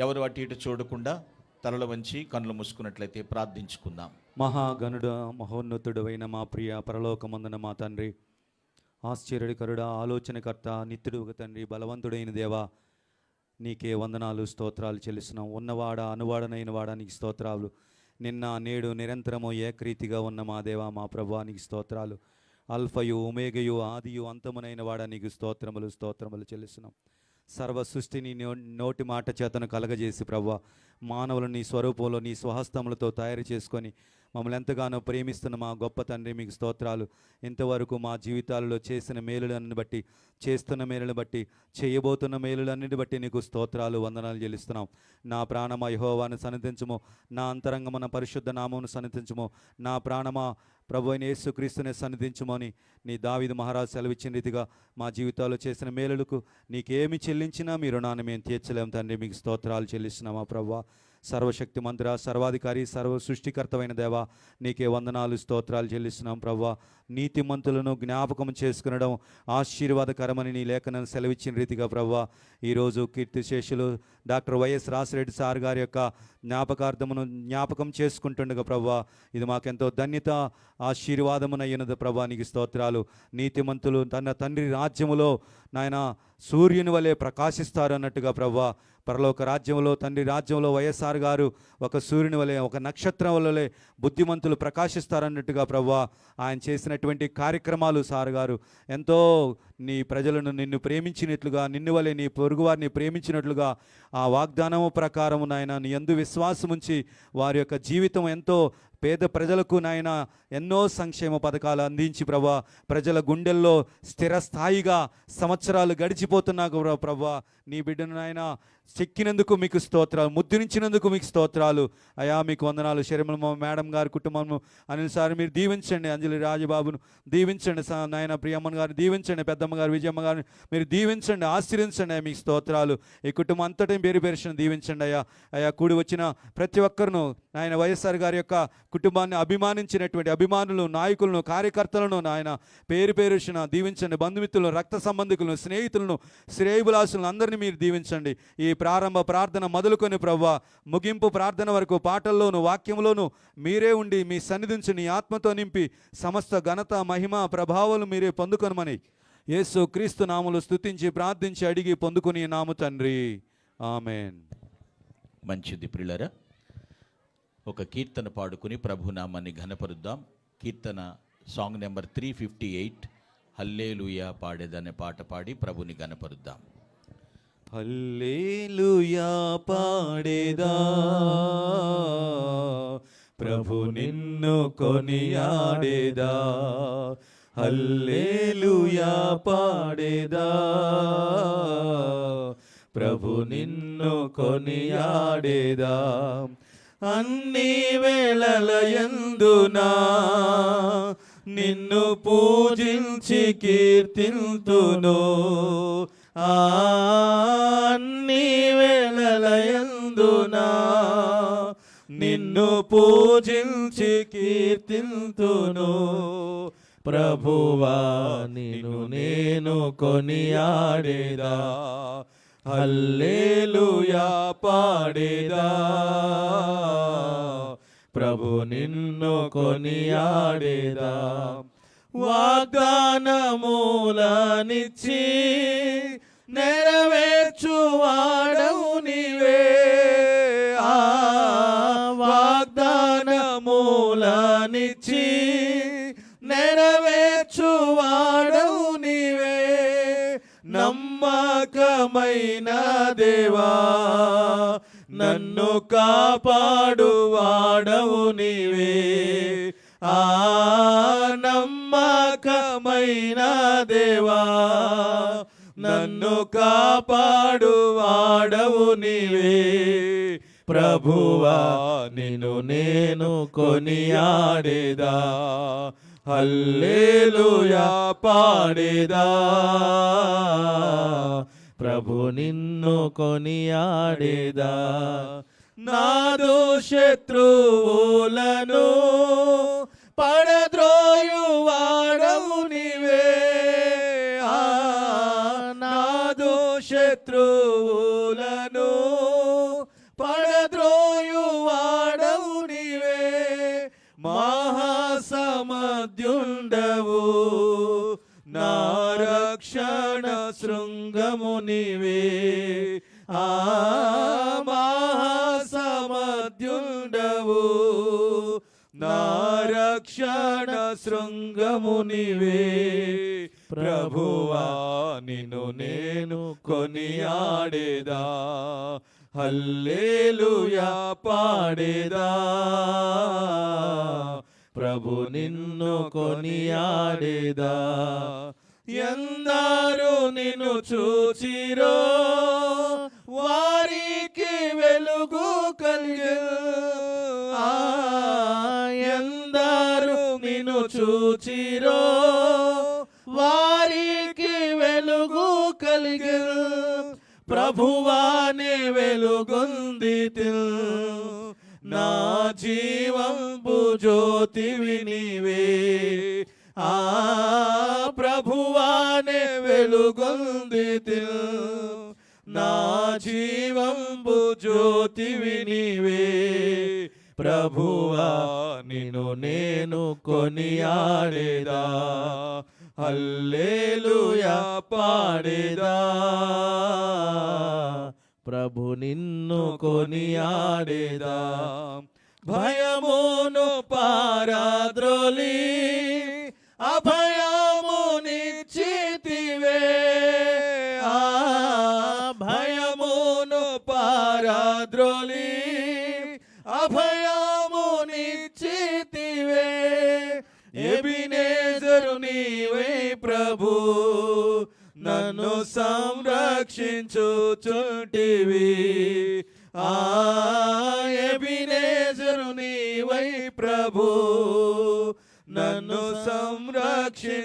ఎవరు అటు ఇటు చూడకుండా తలలు వంచి కళ్ళు మూసుకున్నట్లయితే ప్రార్థించుకుందాం. మహాగణుడ మహోన్నతుడు అయిన మా ప్రియ పరలోకమందున మా తండ్రి, ఆశ్చర్యకరుడ, ఆలోచనకర్త, నిత్యుడు తండ్రి, బలవంతుడైన దేవా, నీకే వందనాలు స్తోత్రాలు చెల్లిస్తున్నాం. ఉన్నవాడ అనువాడనైన వాడా నీకు స్తోత్రాలు. నిన్న నేడు నిరంతరము ఏకరీతిగా ఉన్న మా దేవా మా ప్రభువా నీకు స్తోత్రాలు. అల్ఫయు ఒమేగయు ఆదియు అంతమునైన వాడా నీకు స్తోత్రములు చెల్లిస్తున్నాం. సర్వ సృష్టిని నోటి మాట చేతను కలగజేసి ప్రభువా, మానవులు నీ స్వరూపంలో నీ స్వహస్తములతో తయారు చేసుకొని మమ్మల్ని ఎంతగానో ప్రేమిస్తున్న మా గొప్ప తండ్రి మీకు స్తోత్రాలు. ఇంతవరకు మా జీవితాలలో చేసిన మేలులన్నీ బట్టి, చేస్తున్న మేలులను బట్టి, చేయబోతున్న మేలులన్నిటి బట్టి నీకు స్తోత్రాలు వందనాలు చెల్లిస్తున్నాం. నా ప్రాణమ యెహోవాను సన్నిధించుము, నా అంతరంగమున పరిశుద్ధ నామమును సన్నిధించుము, నా ప్రాణమా ప్రభు అయిన యేసుక్రీస్తునే సన్నిధించుమని నీ దావీదు మహారాజు సెలవిచ్చిన రీతిగా మా జీవితాల్లో చేసిన మేలులకు నీకేమి చెల్లించినా మీ రుణాన్ని మేము తీర్చలేము తండ్రి. మీకు స్తోత్రాలు చెల్లిస్తున్నామా ప్రభువా. సర్వశక్తి మంత్ర, సర్వాధికారి, సర్వ సృష్టికర్తమైన దేవా నీకే వందనాలు స్తోత్రాలు చెల్లిస్తున్నాం ప్రభువా. నీతిమంతులను జ్ఞాపకం చేసుకునడం ఆశీర్వాదకరమని నీ లేఖనాన్ని సెలవిచ్చిన రీతిగా ప్రభువా, ఈరోజు కీర్తిశేషులు డాక్టర్ వైఎస్ రాసిరెడ్డి సార్ గారి యొక్క జ్ఞాపకం చేసుకుంటుండగా ప్రభువా, ఇది మాకెంతో ధన్యత, ఆశీర్వాదమునయ్యున్నది ప్రభువా. నీకు స్తోత్రాలు. నీతిమంతులు తన తండ్రి రాజ్యములో నాయన సూర్యుని వలె ప్రకాశిస్తారు అన్నట్టుగా ప్రభువా, పరలోక రాజ్యంలో తండ్రి రాజ్యంలో వైఎస్ఆర్ గారు ఒక సూర్యుని వలె, ఒక నక్షత్రం వలె బుద్ధిమంతులు ప్రకాశిస్తారన్నట్టుగా ప్రభువా, ఆయన చేసినటువంటి కార్యక్రమాలు సార్ గారు ఎంతో నీ ప్రజలను నిన్ను ప్రేమించినట్లుగా, నిన్ను వలె నీ పొరుగువారిని ప్రేమించినట్లుగా ఆ వాగ్దానము ప్రకారము నాయన నీ యందు విశ్వాసముంచి వారి యొక్క జీవితం ఎంతో పేద ప్రజలకు నాయన ఎన్నో సంక్షేమ పథకాలు అందించి ప్రభా, ప్రజల గుండెల్లో స్థిరస్థాయిగా సంవత్సరాలు గడిచిపోతున్నా ప్రభా, నీ బిడ్డను నాయన చెక్కినందుకు మీకు స్తోత్రాలు, ముద్రించినందుకు మీకు స్తోత్రాలు అయా. మీకు వందనాలు. శర్మల మేడం గారి కుటుంబము అనిల్ సార్ మీరు దీవించండి, అంజలి రాజబాబును దీవించండి నాయన, ప్రియమ్మన్ గారిని దీవించండి, పెద్దమ్మ గారు విజయమ్మ గారిని మీరు దీవించండి, ఆశీర్వించండి అయ్యా. మీకు స్తోత్రాలు. ఈ కుటుంబం అంతటా పేరు పేరును దీవించండి అయ్యా. అయా కూడి వచ్చిన ప్రతి ఒక్కరును నాయన వైఎస్ఆర్ గారి యొక్క కుటుంబాన్ని అభిమానించినటువంటి అభిమానులు, నాయకులను, కార్యకర్తలను నాయన పేరు పేరున దీవించండి. బంధుమిత్రులను, రక్త సంబంధికులను, స్నేహితులను, శ్రేయబులాసులను అందరినీ మీరు దీవించండి. ఈ ప్రారంభ ప్రార్థన మొదలుకొని ప్రభువా ముగింపు ప్రార్థన వరకు పాటల్లోను వాక్యంలోను మీరే ఉండి మీ సన్నిధించి నీ ఆత్మతో నింపి సమస్త ఘనత, మహిమ, ప్రభావాలు మీరే పొందుకొనమని యేసు క్రీస్తు నామములో స్తుతించి ప్రార్థించి అడిగి పొందుకుని నాము తండ్రి, ఆమెన్. మంచిది ప్రియులారా, ఒక కీర్తన పాడుకుని ప్రభునామాన్ని ఘనపరుద్దాం. కీర్తన సాంగ్ నెంబర్ 358 హల్లెలూయా పాడేదనే పాట పాడి ప్రభుని ఘనపరుద్దాం. హల్లెలూయా పాడేదా, ప్రభు నిన్ను కొనియాడేదా. హల్లెలూయా పాడేదా, ప్రభు నిన్ను కొనియాడేదా. అన్ని వేళలయందునా నిన్ను పూజించి కీర్తింతును. అన్ని వేళలయందునా నిన్ను పూజించి కీర్తింతును. ప్రభువా నిన్ను నేను కొనియాడేదా, హల్లెలూయా పాడేదా. ప్రభు నిన్ను కొనియాడేదా. వాగ్దానములనిచ్చి నెరవేర్చువాడవు నీవే. వాగ్దానములనిచ్చి నెరవేర్చువాడవు నీవే. నమ్మకమైన దేవా నన్ను కాపాడువాడవు నీవే. నమ్మకమైన దేవా నన్ను కాపాడువాడవు నీవే. ప్రభువా నిన్ను నేను కొనియాడేదా, హల్లెలూయా పాడేదా. ప్రభు నిన్ను కొనియాడేదా. నాదు శత్రువులను పడద్రోయువాడవు నీవే. నాదు శత్రువులను రక్షణ శృంగము నీవే. ప్రభువా నిన్ను నేను కొనియాడేదా, హల్లెలూయా పాడేదా. ప్రభు నిన్ను కొనియాడేదా. ఎందరు నిన్ను చూచిరో వారికి వెలుగు కలిగెను. ఎందరు నిన్ను చూచిరో వారికి వెలుగు కలిగెను. ప్రభువానే వెలుగొందితి, నా జీవంబు జ్యోతివి నీవే. ప్రభువానే వెలుగొందితి, నా జీవంబు జ్యోతివి నీవే. ప్రభువా నిన్ను నేను కొనియాడేదా, హల్లెలూయా పాడేదా. ప్రభు నిన్ను కొనియాడేదా. భయమును పారద్రోలి అభయమునిచ్చితివే. భయమును పారద్రోలి అభయమునిచ్చితివే. ఎబినేజరు నీవే ప్రభు, నన్ను సంరక్షించుచుంటివి. ఎబినేజరు నీవై ప్రభు, నన్ను సంరక్షించుచుంటివి.